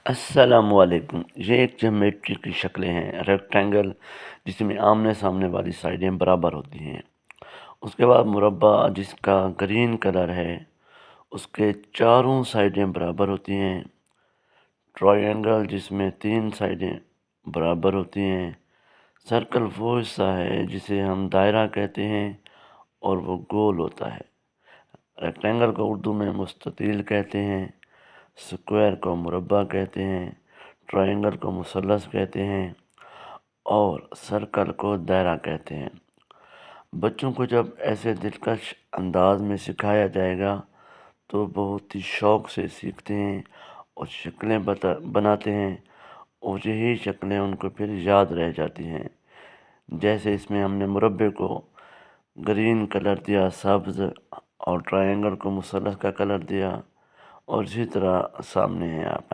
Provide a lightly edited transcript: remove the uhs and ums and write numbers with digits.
السلام علیکم۔ یہ ایک جیومیٹری کی شکلیں ہیں۔ ریکٹینگل جس میں آمنے سامنے والی سائڈیں برابر ہوتی ہیں، اس کے بعد مربع جس کا گرین کلر ہے، اس کے چاروں سائڈیں برابر ہوتی ہیں، ٹرائنگل جس میں تین سائڈیں برابر ہوتی ہیں، سرکل وہ حصہ ہے جسے ہم دائرہ کہتے ہیں اور وہ گول ہوتا ہے۔ ریکٹینگل کو اردو میں مستطیل کہتے ہیں، سکوائر کو مربع کہتے ہیں، ٹرائنگل کو مثلث کہتے ہیں اور سرکل کو دائرہ کہتے ہیں۔ بچوں کو جب ایسے دلکش انداز میں سکھایا جائے گا تو بہت ہی شوق سے سیکھتے ہیں اور شکلیں بناتے ہیں، اور یہی شکلیں ان کو پھر یاد رہ جاتی ہیں۔ جیسے اس میں ہم نے مربع کو گرین کلر دیا، سبز، اور ٹرائنگل کو مثلث کا کلر دیا، اور اسی طرح سامنے ہے آپ